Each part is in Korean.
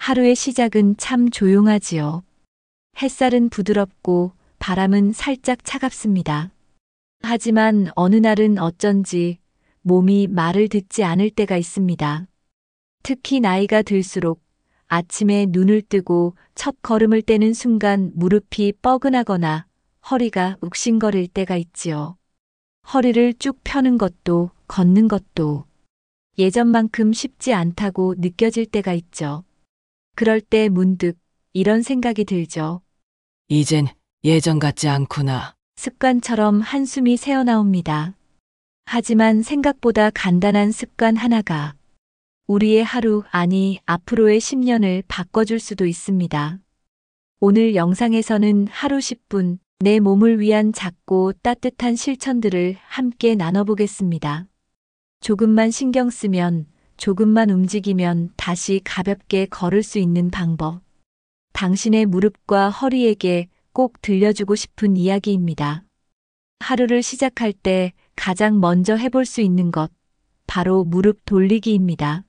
하루의 시작은 참 조용하지요. 햇살은 부드럽고 바람은 살짝 차갑습니다. 하지만 어느 날은 어쩐지 몸이 말을 듣지 않을 때가 있습니다. 특히 나이가 들수록 아침에 눈을 뜨고 첫 걸음을 떼는 순간 무릎이 뻐근하거나 허리가 욱신거릴 때가 있지요. 허리를 쭉 펴는 것도 걷는 것도 예전만큼 쉽지 않다고 느껴질 때가 있죠. 그럴 때 문득 이런 생각이 들죠. 이젠 예전 같지 않구나. 습관처럼 한숨이 새어나옵니다. 하지만 생각보다 간단한 습관 하나가 우리의 하루, 아니 앞으로의 10년을 바꿔줄 수도 있습니다. 오늘 영상에서는 하루 10분 내 몸을 위한 작고 따뜻한 실천들을 함께 나눠보겠습니다. 조금만 신경 쓰면, 조금만 움직이면 다시 가볍게 걸을 수 있는 방법. 당신의 무릎과 허리에게 꼭 들려주고 싶은 이야기입니다. 하루를 시작할 때 가장 먼저 해볼 수 있는 것, 바로 무릎 돌리기입니다.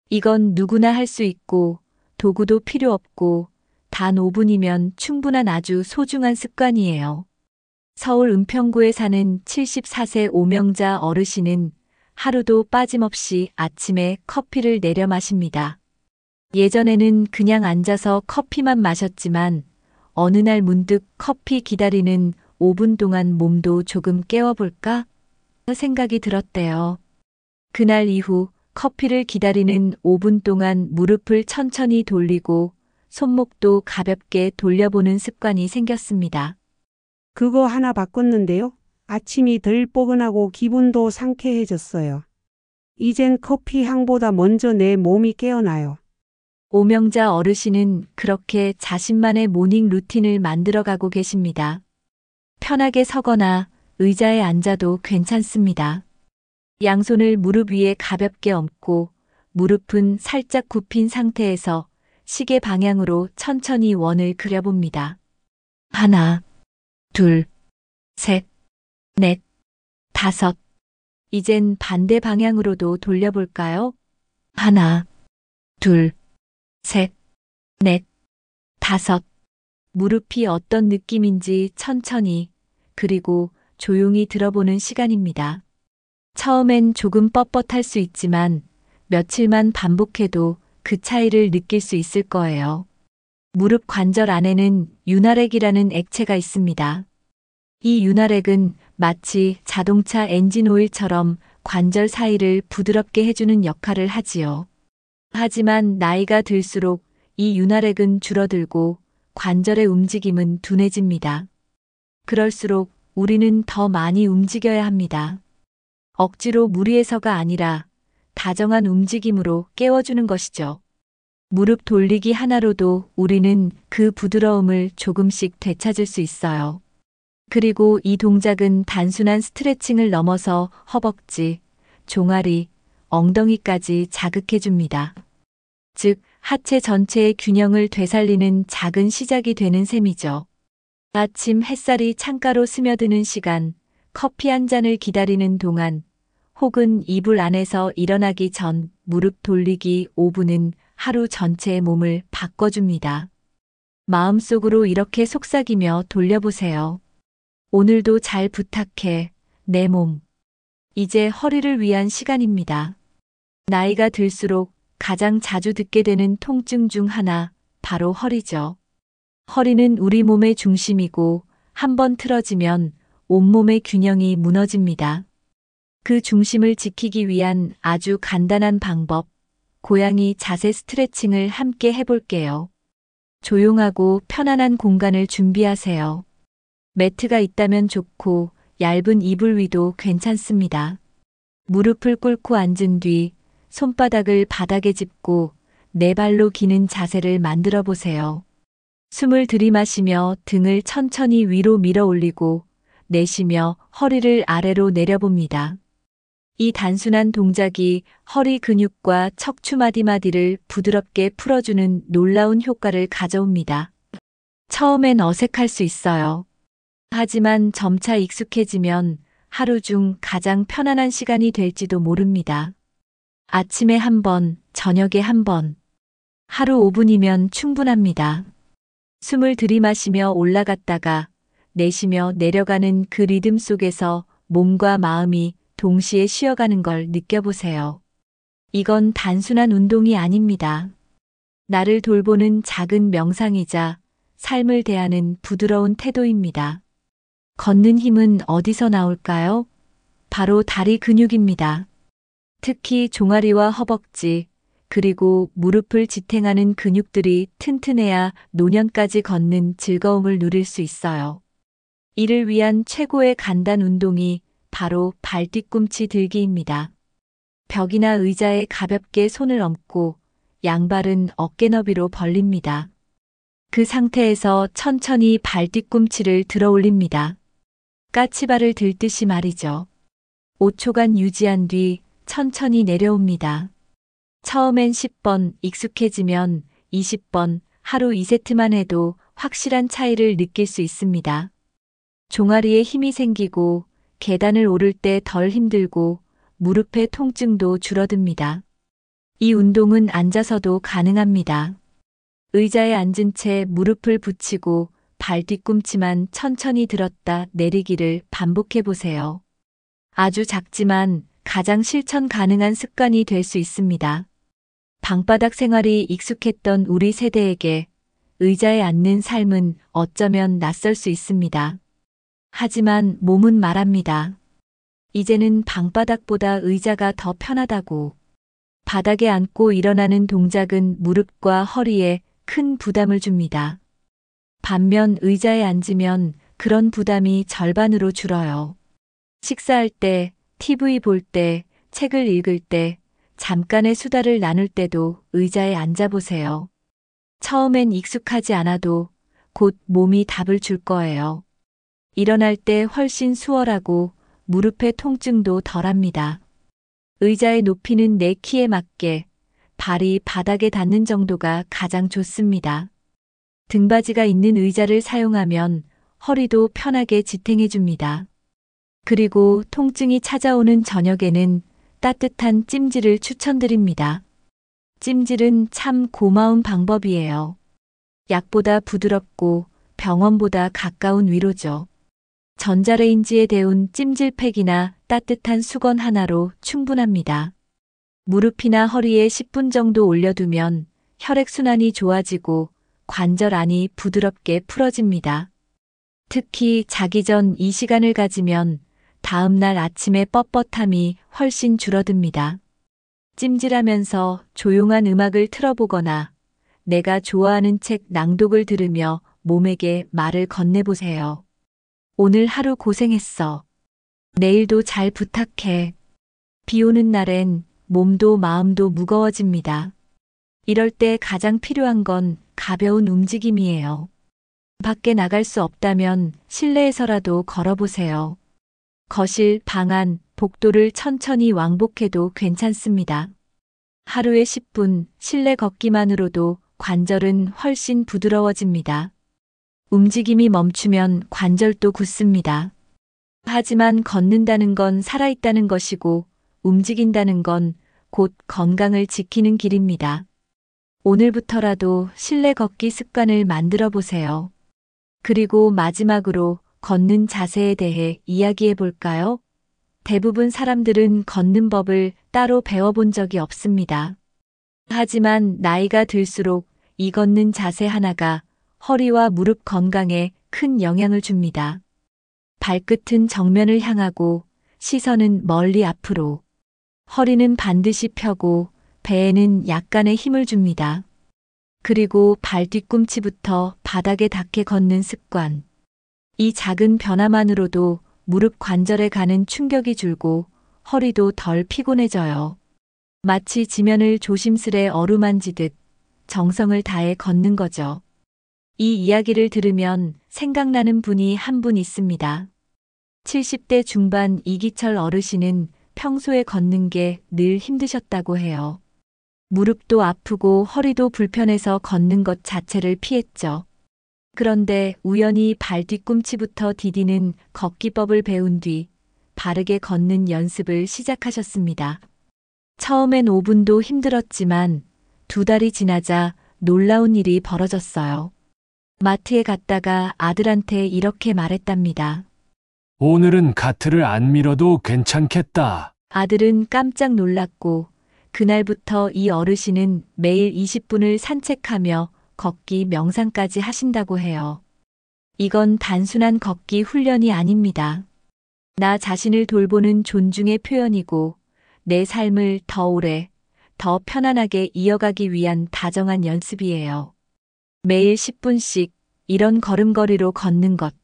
이건 누구나 할 수 있고 도구도 필요 없고 단 5분이면 충분한 아주 소중한 습관이에요. 서울 은평구에 사는 74세 오명자 어르신은 하루도 빠짐없이 아침에 커피를 내려 마십니다. 예전에는 그냥 앉아서 커피만 마셨지만 어느 날 문득 커피 기다리는 5분 동안 몸도 조금 깨워볼까? 생각이 들었대요. 그날 이후 커피를 기다리는 5분 동안 무릎을 천천히 돌리고 손목도 가볍게 돌려보는 습관이 생겼습니다. 그거 하나 바꿨는데요. 아침이 덜 뻐근하고 기분도 상쾌해졌어요. 이젠 커피 향보다 먼저 내 몸이 깨어나요. 오명자 어르신은 그렇게 자신만의 모닝 루틴을 만들어가고 계십니다. 편하게 서거나 의자에 앉아도 괜찮습니다. 양손을 무릎 위에 가볍게 얹고 무릎은 살짝 굽힌 상태에서 시계 방향으로 천천히 원을 그려봅니다. 하나, 둘, 셋, 넷, 다섯. 이젠 반대 방향으로도 돌려볼까요? 하나, 둘, 셋, 넷, 다섯. 무릎이 어떤 느낌인지 천천히, 그리고 조용히 들어보는 시간입니다. 처음엔 조금 뻣뻣할 수 있지만 며칠만 반복해도 그 차이를 느낄 수 있을 거예요. 무릎 관절 안에는 윤활액이라는 액체가 있습니다. 이 윤활액은 마치 자동차 엔진 오일처럼 관절 사이를 부드럽게 해주는 역할을 하지요. 하지만 나이가 들수록 이 윤활액은 줄어들고 관절의 움직임은 둔해집니다. 그럴수록 우리는 더 많이 움직여야 합니다. 억지로 무리해서가 아니라 다정한 움직임으로 깨워주는 것이죠. 무릎 돌리기 하나로도 우리는 그 부드러움을 조금씩 되찾을 수 있어요. 그리고 이 동작은 단순한 스트레칭을 넘어서 허벅지, 종아리, 엉덩이까지 자극해줍니다. 즉, 하체 전체의 균형을 되살리는 작은 시작이 되는 셈이죠. 아침 햇살이 창가로 스며드는 시간, 커피 한 잔을 기다리는 동안, 혹은 이불 안에서 일어나기 전 무릎 돌리기 5분은 하루 전체의 몸을 바꿔줍니다. 마음속으로 이렇게 속삭이며 돌려보세요. 오늘도 잘 부탁해, 내 몸. 이제 허리를 위한 시간입니다. 나이가 들수록 가장 자주 듣게 되는 통증 중 하나, 바로 허리죠. 허리는 우리 몸의 중심이고 한번 틀어지면 온몸의 균형이 무너집니다. 그 중심을 지키기 위한 아주 간단한 방법, 고양이 자세 스트레칭을 함께 해볼게요. 조용하고 편안한 공간을 준비하세요. 매트가 있다면 좋고 얇은 이불 위도 괜찮습니다. 무릎을 꿇고 앉은 뒤 손바닥을 바닥에 짚고 네 발로 기는 자세를 만들어 보세요. 숨을 들이마시며 등을 천천히 위로 밀어 올리고 내쉬며 허리를 아래로 내려봅니다. 이 단순한 동작이 허리 근육과 척추 마디마디를 부드럽게 풀어주는 놀라운 효과를 가져옵니다. 처음엔 어색할 수 있어요. 하지만 점차 익숙해지면 하루 중 가장 편안한 시간이 될지도 모릅니다. 아침에 한 번, 저녁에 한 번. 하루 5분이면 충분합니다. 숨을 들이마시며 올라갔다가 내쉬며 내려가는 그 리듬 속에서 몸과 마음이 동시에 쉬어가는 걸 느껴보세요. 이건 단순한 운동이 아닙니다. 나를 돌보는 작은 명상이자 삶을 대하는 부드러운 태도입니다. 걷는 힘은 어디서 나올까요? 바로 다리 근육입니다. 특히 종아리와 허벅지, 그리고 무릎을 지탱하는 근육들이 튼튼해야 노년까지 걷는 즐거움을 누릴 수 있어요. 이를 위한 최고의 간단 운동이 바로 발뒤꿈치 들기입니다. 벽이나 의자에 가볍게 손을 얹고 양발은 어깨 너비로 벌립니다. 그 상태에서 천천히 발뒤꿈치를 들어 올립니다. 까치발을 들듯이 말이죠. 5초간 유지한 뒤 천천히 내려옵니다. 처음엔 10번, 익숙해지면 20번, 하루 2세트만 해도 확실한 차이를 느낄 수 있습니다. 종아리에 힘이 생기고 계단을 오를 때 덜 힘들고 무릎의 통증도 줄어듭니다. 이 운동은 앉아서도 가능합니다. 의자에 앉은 채 무릎을 붙이고 발 뒤꿈치만 천천히 들었다 내리기를 반복해 보세요. 아주 작지만 가장 실천 가능한 습관이 될 수 있습니다. 방바닥 생활이 익숙했던 우리 세대에게 의자에 앉는 삶은 어쩌면 낯설 수 있습니다. 하지만 몸은 말합니다. 이제는 방바닥보다 의자가 더 편하다고. 바닥에 앉고 일어나는 동작은 무릎과 허리에 큰 부담을 줍니다. 반면 의자에 앉으면 그런 부담이 절반으로 줄어요. 식사할 때, TV 볼 때, 책을 읽을 때, 잠깐의 수다를 나눌 때도 의자에 앉아보세요. 처음엔 익숙하지 않아도 곧 몸이 답을 줄 거예요. 일어날 때 훨씬 수월하고 무릎의 통증도 덜합니다. 의자의 높이는 내 키에 맞게 발이 바닥에 닿는 정도가 가장 좋습니다. 등받이가 있는 의자를 사용하면 허리도 편하게 지탱해 줍니다. 그리고 통증이 찾아오는 저녁에는 따뜻한 찜질을 추천드립니다. 찜질은 참 고마운 방법이에요. 약보다 부드럽고 병원보다 가까운 위로죠. 전자레인지에 데운 찜질팩이나 따뜻한 수건 하나로 충분합니다. 무릎이나 허리에 10분 정도 올려두면 혈액순환이 좋아지고 관절 안이 부드럽게 풀어집니다. 특히 자기 전 이 시간을 가지면 다음날 아침의 뻣뻣함이 훨씬 줄어듭니다. 찜질하면서 조용한 음악을 틀어보거나 내가 좋아하는 책 낭독을 들으며 몸에게 말을 건네보세요. 오늘 하루 고생했어. 내일도 잘 부탁해. 비 오는 날엔 몸도 마음도 무거워집니다. 이럴 때 가장 필요한 건 가벼운 움직임이에요. 밖에 나갈 수 없다면 실내에서라도 걸어보세요. 거실, 방 안, 복도를 천천히 왕복해도 괜찮습니다. 하루에 10분 실내 걷기만으로도 관절은 훨씬 부드러워집니다. 움직임이 멈추면 관절도 굳습니다. 하지만 걷는다는 건 살아있다는 것이고 움직인다는 건 곧 건강을 지키는 길입니다. 오늘부터라도 실내 걷기 습관을 만들어 보세요. 그리고 마지막으로 걷는 자세에 대해 이야기해 볼까요? 대부분 사람들은 걷는 법을 따로 배워본 적이 없습니다. 하지만 나이가 들수록 이 걷는 자세 하나가 허리와 무릎 건강에 큰 영향을 줍니다. 발끝은 정면을 향하고 시선은 멀리 앞으로. 허리는 반드시 펴고 배에는 약간의 힘을 줍니다. 그리고 발 뒤꿈치부터 바닥에 닿게 걷는 습관. 이 작은 변화만으로도 무릎 관절에 가는 충격이 줄고 허리도 덜 피곤해져요. 마치 지면을 조심스레 어루만지듯 정성을 다해 걷는 거죠. 이 이야기를 들으면 생각나는 분이 한 분 있습니다. 70대 중반 이기철 어르신은 평소에 걷는 게 늘 힘드셨다고 해요. 무릎도 아프고 허리도 불편해서 걷는 것 자체를 피했죠. 그런데 우연히 발 뒤꿈치부터 디디는 걷기법을 배운 뒤 바르게 걷는 연습을 시작하셨습니다. 처음엔 5분도 힘들었지만 2달이 지나자 놀라운 일이 벌어졌어요. 마트에 갔다가 아들한테 이렇게 말했답니다. 오늘은 가트를 안 밀어도 괜찮겠다. 아들은 깜짝 놀랐고 그날부터 이 어르신은 매일 20분을 산책하며 걷기 명상까지 하신다고 해요. 이건 단순한 걷기 훈련이 아닙니다. 나 자신을 돌보는 존중의 표현이고 내 삶을 더 오래, 더 편안하게 이어가기 위한 다정한 연습이에요. 매일 10분씩 이런 걸음걸이로 걷는 것.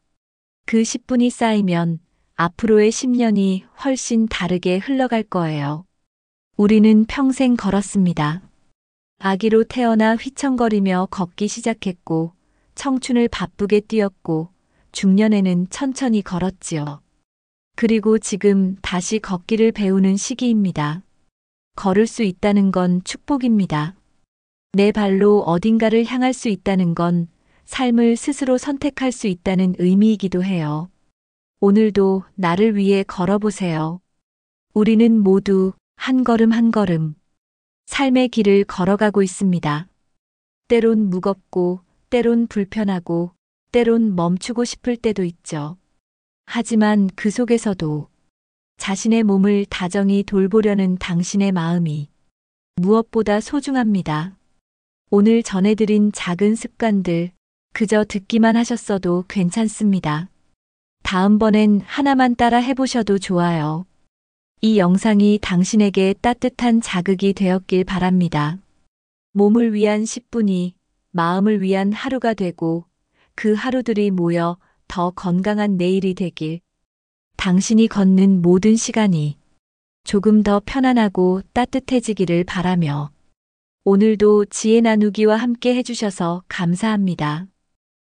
그 10분이 쌓이면 앞으로의 10년이 훨씬 다르게 흘러갈 거예요. 우리는 평생 걸었습니다. 아기로 태어나 휘청거리며 걷기 시작했고, 청춘을 바쁘게 뛰었고, 중년에는 천천히 걸었지요. 그리고 지금 다시 걷기를 배우는 시기입니다. 걸을 수 있다는 건 축복입니다. 내 발로 어딘가를 향할 수 있다는 건 삶을 스스로 선택할 수 있다는 의미이기도 해요. 오늘도 나를 위해 걸어보세요. 우리는 모두 한 걸음 한 걸음 삶의 길을 걸어가고 있습니다. 때론 무겁고, 때론 불편하고, 때론 멈추고 싶을 때도 있죠. 하지만 그 속에서도 자신의 몸을 다정히 돌보려는 당신의 마음이 무엇보다 소중합니다. 오늘 전해드린 작은 습관들, 그저 듣기만 하셨어도 괜찮습니다. 다음번엔 하나만 따라 해보셔도 좋아요. 이 영상이 당신에게 따뜻한 자극이 되었길 바랍니다. 몸을 위한 10분이 마음을 위한 하루가 되고 그 하루들이 모여 더 건강한 내일이 되길. 당신이 걷는 모든 시간이 조금 더 편안하고 따뜻해지기를 바라며 오늘도 지혜 나누기와 함께 해주셔서 감사합니다.